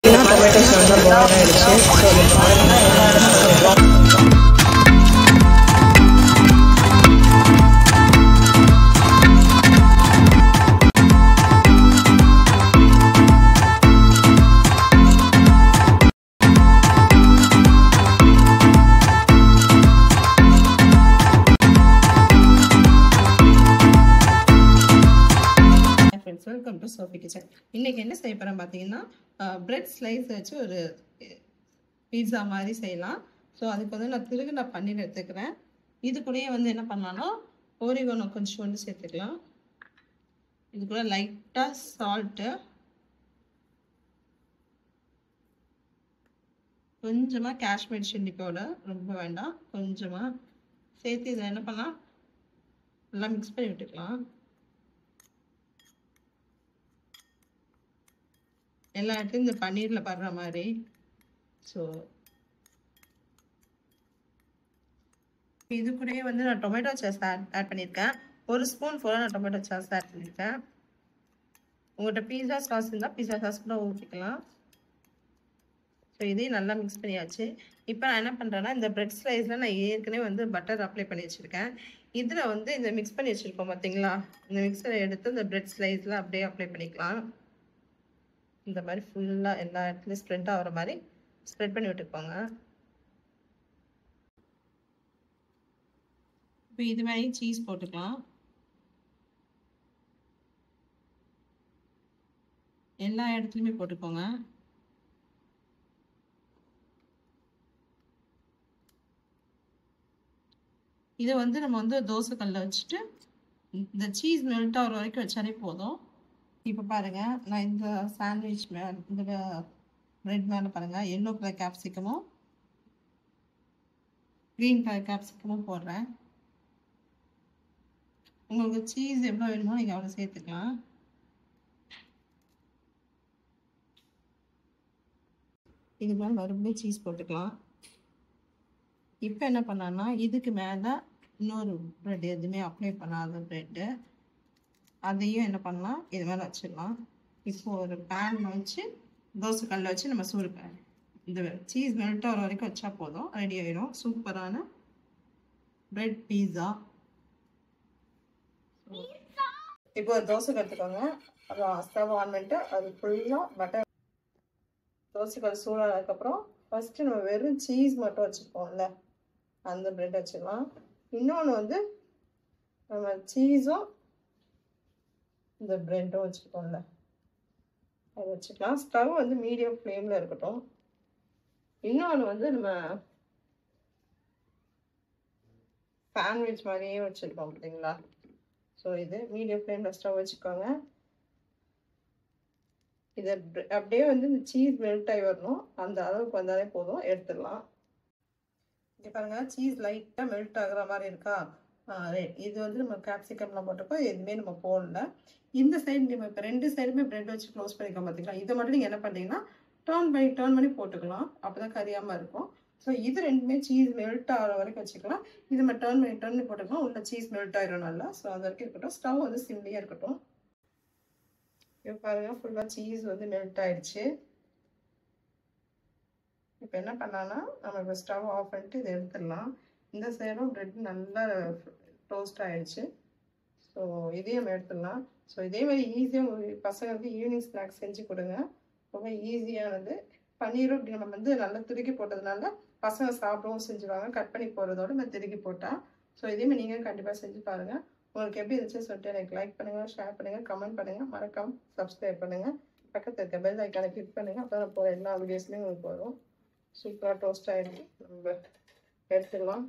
Tomatoes நல்லா boil ஆகிடுச்சு. So அது பாருங்கள் எல்லா இடமும் வெல்கம் டு சோஃபி கிச்சன். இன்னைக்கு என்ன செய்ய போகிறேன் பார்த்தீங்கன்னா, பிரெட் ஸ்லைஸ் வச்சு ஒரு பீட்சா மாதிரி செய்யலாம். ஸோ அதுக்கு வந்து நான் திருகு பன்னீர் எடுத்துக்கிறேன். இது கூடயே வந்து என்ன பண்ணலாம்னா ஓரிகோனோ கொஞ்சோண்டு சேர்த்துக்கலாம். இது கூட லைட்டாக சால்ட்டு, கொஞ்சமாக காஷ்மீர் சில்லி பவுடர், ரொம்ப வேண்டாம், கொஞ்சமாக சேர்த்து இதில் என்ன பண்ணலாம், நல்லா மிக்ஸ் பண்ணி விட்டுக்கலாம். எல்லா இடத்துலையும் இந்த பன்னீரில் படுற மாதிரி. ஸோ இது கூடயே வந்து நான் டொமேட்டோ சாஸ் ஆட் பண்ணியிருக்கேன். 1 ஸ்பூன் போல் நான் டொமேட்டோ சாஸ் ஆட் பண்ணியிருக்கேன். உங்கள்கிட்ட பீஸா சாஸ் இருந்தால் பீஸா சாஸ் கூட ஊற்றிக்கலாம். ஸோ இதையும் நல்லா மிக்ஸ் பண்ணியாச்சு. இப்போ நான் என்ன பண்ணுறேன்னா, இந்த பிரெட் ஸ்லைஸில் நான் ஏற்கனவே வந்து பட்டர் அப்ளை பண்ணி வச்சுருக்கேன். இதில் வந்து இந்த மிக்ஸ் பண்ணி வச்சுருக்கோம் பார்த்தீங்களா, இந்த மிக்ஸரை எடுத்து இந்த பிரெட் ஸ்லைஸில் அப்படியே அப்ளை பண்ணிக்கலாம். இந்த மாதிரி ஃபுல்லாக எல்லா இடத்துலையும் ஸ்ப்ரெட் ஆகிற மாதிரி ஸ்ப்ரெட் பண்ணி விட்டுக்கோங்க. இப்போ இது மாதிரி சீஸ் போட்டுக்கலாம். எல்லா இடத்துலையுமே போட்டுக்கோங்க. இதை வந்து நம்ம வந்து தோசை கல்ல வச்சுட்டு இந்த சீஸ் மெல்ட் ஆகிற வரைக்கும் வச்சாலே போதும். இப்போ பாருங்கள், நான் இந்த சாண்ட்விச் இந்த பிரெட் மேலே பாருங்கள், எல்லோ கலர் கேப்சிகமும் க்ரீன் கலர் கேப்சிகமும் போடுறேன். உங்களுக்கு சீஸ் எவ்வளோ வேணுமோ நீங்கள் அவ்வளோ சேர்த்துக்கலாம். இது மேலே மறுபடியும் சீஸ் போட்டுக்கலாம். இப்போ என்ன பண்ணலான்னா, இதுக்கு மேலே இன்னொரு ப்ரெட் எதுவுமே அப்ளை பண்ணாத ப்ரெட்டு அதையும் என்ன பண்ணலாம், இது மேலே வச்சிடலாம். இப்போது ஒரு பேன் வச்சு தோசை கல்ல வச்சு நம்ம சூடு இந்த சீஸ் மெல்ட் ஆகிற வரைக்கும் வச்சா போதும், ரெடி ஆகிடும் சூப்பரான பிரெட் பீஸா. இப்போ ஒரு தோசை கற்றுக்கோங்க. அப்புறம் ஸ்டவ் ஆன் பண்ணிட்டு அது ஃபுல்லாக பட்டர் தோசை கல் சூடானதுக்கப்புறம் ஃபஸ்ட்டு நம்ம வெறும் சீஸ் மட்டும் வச்சுருப்போம்ல, அந்த பிரெட் வச்சுக்கலாம். இன்னொன்று வந்து நம்ம சீஸும் இந்த பிரெட்டும் வச்சுருக்கோம்ல, அதை வச்சுக்கலாம். ஸ்டவ் வந்து மீடியம் ஃப்ளேமில் இருக்கட்டும். இன்னொன்று வந்து நம்ம சாண்ட்விச் மாதிரியே வச்சுருக்கோம் பார்த்தீங்களா. ஸோ இது மீடியம் ஃப்ளேமில் ஸ்டவ் வச்சுக்கோங்க. இதை அப்படியே வந்து இந்த சீஸ் மெல்ட் ஆகி வரணும், அந்த அளவுக்கு வந்தாலே போதும், எடுத்துடலாம். இங்கே பாருங்கள், சீஸ் லைட்டாக மெல்ட் ஆகுற மாதிரி இருக்கா. இது வந்து நம்ம கேப்சிகம்லாம் போட்டிருக்கோம், எதுவுமே நம்ம போடல. இந்த சைடு நம்ம இப்போ 2 சைடுமே பிரெட் வச்சு க்ளோஸ் பண்ணிக்கலாம் பார்த்தீங்களா. இதை மட்டும் நீங்கள் என்ன பண்ணுறீங்கன்னா டர்ன் பண்ணி போட்டுக்கலாம், அப்போ தான் கரியாமல் இருக்கும். ஸோ இது ரெண்டுமே சீஸ் மெல்ட் ஆகிற வரைக்கும் வச்சுக்கலாம். இது நம்ம டர்ன் பண்ணி போட்டுக்கலாம், உள்ள சீஸ் மெல்ட் ஆகிடும் நல்லா. ஸோ அது வரைக்கும் இருக்கட்டும். ஸ்டவ் வந்து சிம்லியாக இருக்கட்டும். இப்போ பாருங்கள், ஃபுல்லாக சீஸ் வந்து மெல்ட் ஆகிடுச்சு. இப்போ என்ன பண்ணலான்னா, நம்ம இப்போ ஸ்டவ் ஆஃப் பண்ணிட்டு இதை எடுத்துடலாம். இந்த சைடும் பிரெட் நல்லா டோஸ்ட் ஆகிடுச்சு. ஸோ இதையும் நம்ம எடுத்துடலாம். ஸோ இதே மாதிரி ஈஸியாக பசங்களுக்கு ஈவினிங் ஸ்நாக்ஸ் செஞ்சு கொடுங்க, ரொம்ப ஈஸியானது. பன்னீரும் இப்படி நம்ம வந்து நல்லா திருக்கி போட்டதுனால பசங்க சாப்பிடவும் செஞ்சுவாங்க, கட் பண்ணி போடுறதோட நம்ம திருக்கி போட்டால். ஸோ இதேமாதிரி நீங்கள் கண்டிப்பாக செஞ்சு பாருங்கள். உங்களுக்கு எப்படி இருந்துச்சுன்னு சொல்லிட்டு எனக்கு லைக் பண்ணுங்கள், ஷேர் பண்ணுங்கள், கமெண்ட் பண்ணுங்கள், மறக்காமல் சப்ஸ்கிரைப் பண்ணுங்கள். பக்கத்தில் இருக்க பெல் ஐக்கானை கிளிக் பண்ணுங்கள், அப்போ நான் போகிற எல்லா வீடியோஸ்லையும் உங்களுக்கு வரும். சூப்பராக டோஸ்ட் ஆகிடுச்சு, நம்ம எடுத்துக்கலாம்.